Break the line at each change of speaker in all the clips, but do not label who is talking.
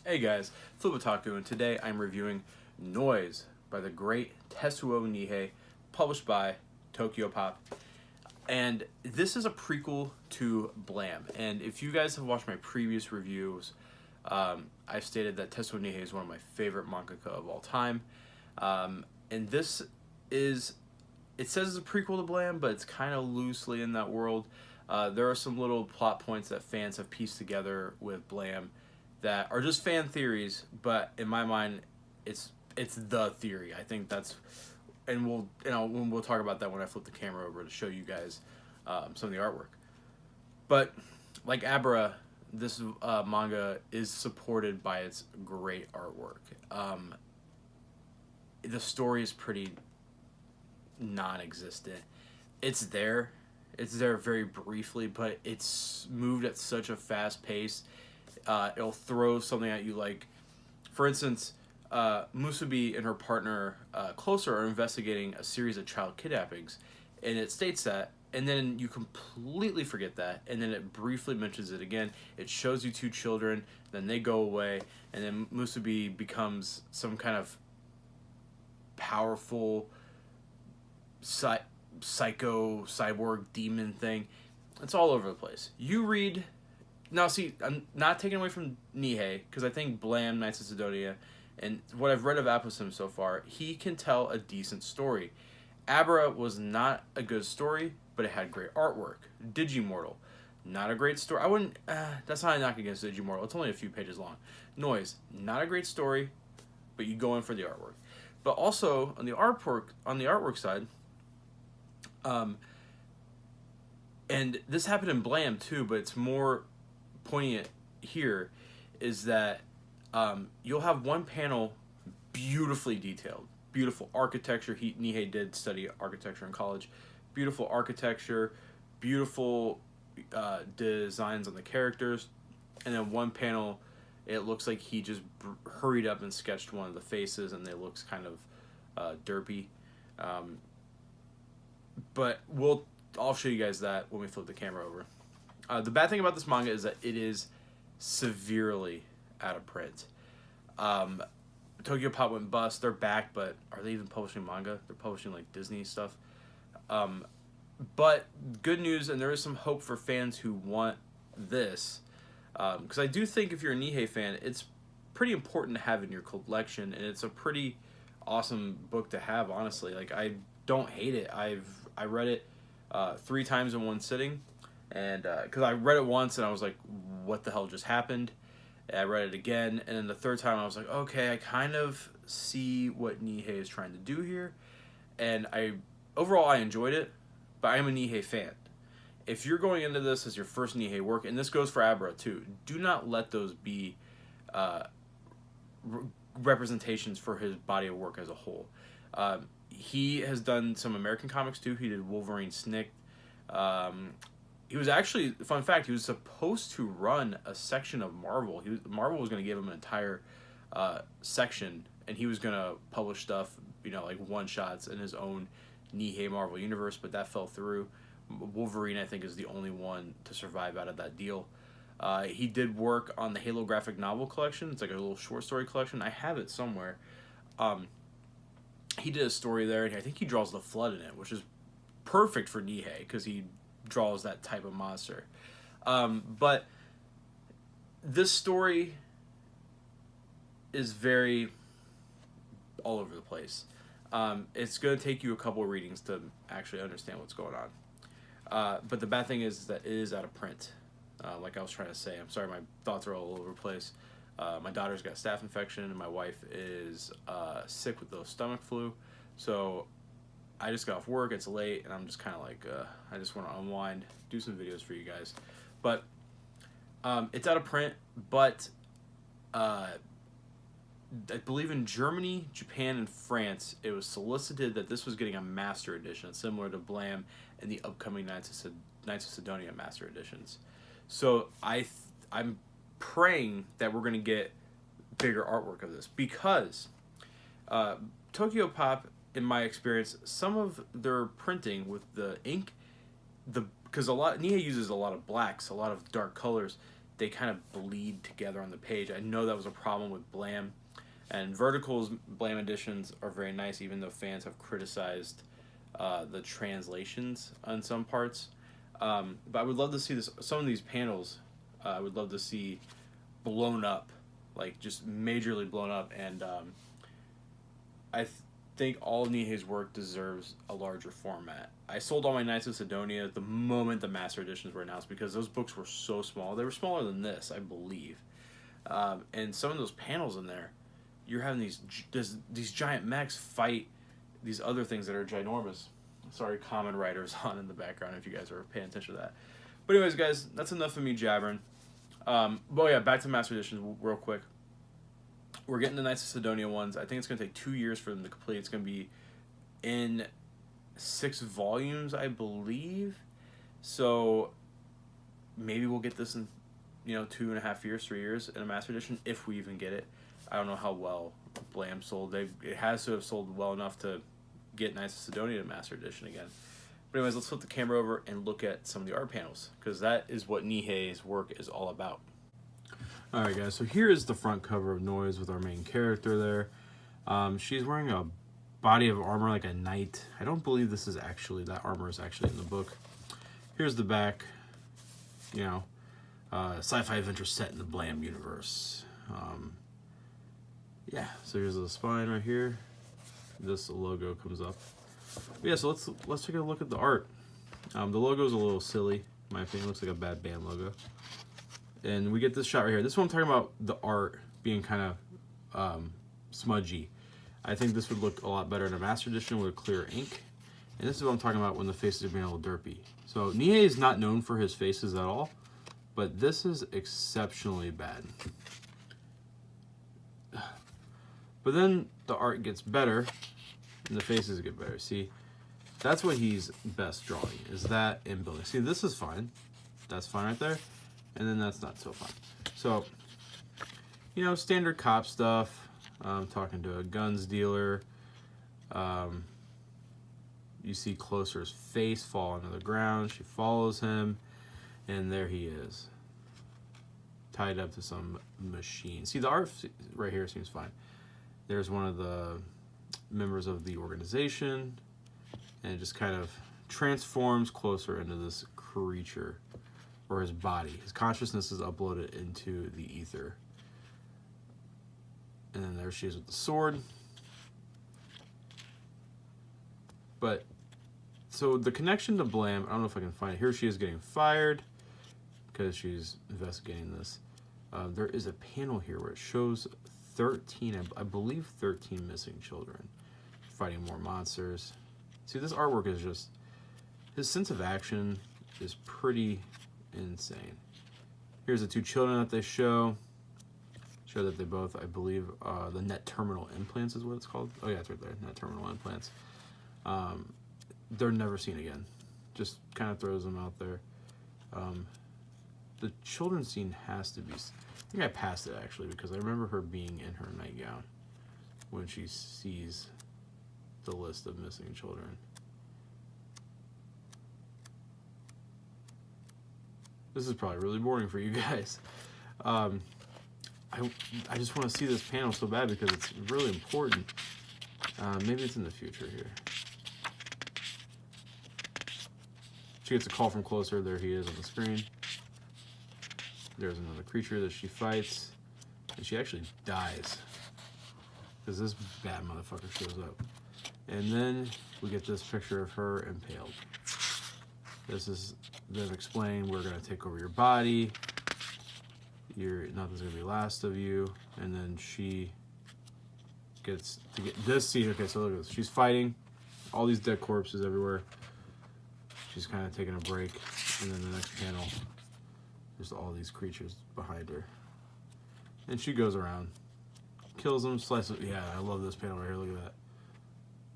Hey guys, Flip Otaku, and today I'm reviewing Noise by the great Tetsuo Nihei, published by Tokyo Pop. And this is a prequel to Blam. And if you guys have watched my previous reviews, I've stated that Tetsuo Nihei is one of my favorite mangaka of all time. And this is, it says it's a prequel to Blam, but it's kind of loosely in that world. There are some little plot points that fans have pieced together with Blam that are just fan theories, but in my mind, it's the theory. I think that's, and we'll talk about that when I flip the camera over to show you guys some of the artwork. But like Abra, this manga is supported by its great artwork. The story is pretty non-existent. It's there. It's there very briefly, but it's moved at such a fast pace. It'll throw something at you like, for instance, Musubi and her partner Closer are investigating a series of child kidnappings, and it states that, and then you completely forget that, and then it briefly mentions it again. It shows you two children, then they go away, and then Musubi becomes some kind of powerful psycho cyborg demon thing. It's all over the place. You read. Now, see, I'm not taking away from Nihei, because I think Blam, Knights of Sidonia, and what I've read of Applesim so far, he can tell a decent story. Abra was not a good story, but it had great artwork. Digimortal, not a great story. I wouldn't, that's not a knock against Digimortal. It's only a few pages long. Noise, not a great story, but you go in for the artwork. But also, on the artwork side, and this happened in Blam too, but it's more poignant here, is that you'll have one panel beautifully detailed, beautiful architecture. Nihei did study architecture in college. Beautiful architecture, beautiful designs on the characters, and then one panel, it looks like he just hurried up and sketched one of the faces, and it looks kind of derpy. But I'll show you guys that when we flip the camera over. The bad thing about this manga is that it is severely out of print. Tokyo Pop went bust. They're back, but are they even publishing manga? They're publishing like Disney stuff. But good news, and there is some hope for fans who want this. Because I do think if you're a Nihei fan, it's pretty important to have in your collection, and it's a pretty awesome book to have, honestly. Like, I don't hate it. I read it 3 times in one sitting. And because I read it once and I was like, what the hell just happened? And I read it again, and then the third time I was like, okay, I kind of see what Nihei is trying to do here. And overall I enjoyed it, but I am a Nihei fan. If you're going into this as your first Nihei work, and this goes for Abra too, do not let those be representations for his body of work as a whole. He has done some American comics too. He did Wolverine Snicked. He was actually, fun fact, he was supposed to run a section of Marvel. Marvel was going to give him an entire section, and he was going to publish stuff, like one-shots in his own Nihei Marvel universe, but that fell through. Wolverine, I think, is the only one to survive out of that deal. He did work on the Halo graphic novel collection. It's like a little short story collection. I have it somewhere. He did a story there, and I think he draws the Flood in it, which is perfect for Nihei, because he draws that type of monster. But this story is very all over the place. It's going to take you a couple of readings to actually understand what's going on. But the bad thing is that it is out of print. Like I was trying to say, I'm sorry, my thoughts are all over the place. My daughter's got staph infection, and my wife is sick with the stomach flu. So I just got off work, it's late, and I'm just kind of like, I just want to unwind, do some videos for you guys. But it's out of print, but I believe in Germany, Japan, and France, it was solicited that this was getting a master edition, similar to Blam and the upcoming Knights of Sidonia master editions. So I'm praying that we're going to get bigger artwork of this, because Tokyo Pop, in my experience, some of their printing with the ink, because Nihei uses a lot of blacks, a lot of dark colors, they kind of bleed together on the page. I know that was a problem with Blam. And Vertical's Blam editions are very nice, even though fans have criticized the translations on some parts. But I would love to see some of these panels. I would love to see blown up, like just majorly blown up. And I think all of Nihei's work deserves a larger format. I sold all my Knights of Sidonia the moment the Master Editions were announced because those books were so small. They were smaller than this, I believe. And some of those panels in there, you're having these giant mechs fight these other things that are ginormous. Sorry, Common Writers on in the background if you guys are paying attention to that. But anyways, guys, that's enough of me jabbering. But yeah, back to Master Editions real quick. We're getting the Knights of Sidonia ones. I think it's going to take 2 years for them to complete. It's going to be in 6 volumes, I believe. So maybe we'll get this in 2.5 years, 3 years in a Master Edition if we even get it. I don't know how well Blam sold. It has to have sold well enough to get Knights of Sidonia to Master Edition again. But anyways, let's flip the camera over and look at some of the art panels, because that is what Nihei's work is all about. Alright guys, so here is the front cover of Noise with our main character there. She's wearing a body of armor like a knight. I don't believe that armor is actually in the book. Here's the back. Sci-fi adventure set in the Blam universe. Yeah, so here's the spine right here. This logo comes up. But yeah, so let's take a look at the art. The logo is a little silly, in my opinion. It looks like a bad band logo. And we get this shot right here. This is what I'm talking about, the art being kind of smudgy. I think this would look a lot better in a Master Edition with clear ink. And this is what I'm talking about when the faces are being a little derpy. So Nihei is not known for his faces at all, but this is exceptionally bad. But then the art gets better, and the faces get better. See, that's what he's best drawing, is that in building. See, this is fine. That's fine right there. And then that's not so fine. So, standard cop stuff. Talking to a guns dealer. You see Closer's face fall onto the ground. She follows him, and there he is, tied up to some machine. See, the art right here seems fine. There's one of the members of the organization, and it just kind of transforms Closer into this creature, or his body. His consciousness is uploaded into the ether. And then there she is with the sword. But, so the connection to Blam, I don't know if I can find it. Here she is getting fired because she's investigating this. There is a panel here where it shows 13, I believe 13 missing children fighting more monsters. See, this artwork is just, his sense of action is pretty insane. Here's the 2 children that they show that they both, I believe, the net terminal implants is what it's called. Oh yeah, it's right there, net terminal implants. They're never seen again. Just kind of throws them out there. The children's scene has to be, I think I passed it actually, because I remember her being in her nightgown when she sees the list of missing children. This is probably really boring for you guys. I just want to see this panel so bad because it's really important. Maybe it's in the future here. She gets a call from Closer. There he is on the screen. There's another creature that she fights. And she actually dies, because this bad motherfucker shows up. And then we get this picture of her impaled. This is them explaining, we're going to take over your body. Nothing's going to be last of you. And then she gets to get this scene. Okay, so look at this. She's fighting. All these dead corpses everywhere. She's kind of taking a break. And then the next panel, there's all these creatures behind her. And she goes around, kills them, slices. Yeah, I love this panel right here. Look at that.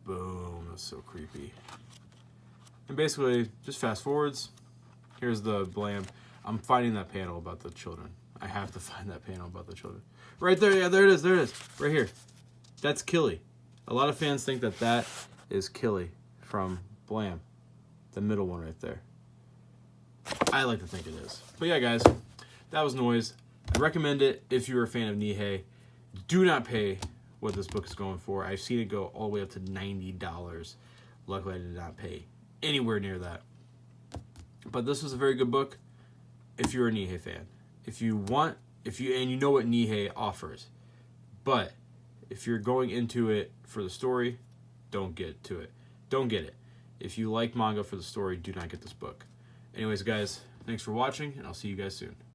Boom. That's so creepy. And basically, just fast forwards. Here's the Blam. I'm finding that panel about the children. I have to find that panel about the children. Right there. Yeah, there it is. There it is. Right here. That's Killy. A lot of fans think that that is Killy from Blam. The middle one right there. I like to think it is. But yeah, guys, that was noise. I recommend it if you're a fan of Nihei. Do not pay what this book is going for. I've seen it go all the way up to $90. Luckily, I did not pay anywhere near that. But this was a very good book if you're a Nihei fan. If you want, and you know what Nihei offers. But if you're going into it for the story, don't get to it. Don't get it. If you like manga for the story, do not get this book. Anyways, guys, thanks for watching, and I'll see you guys soon.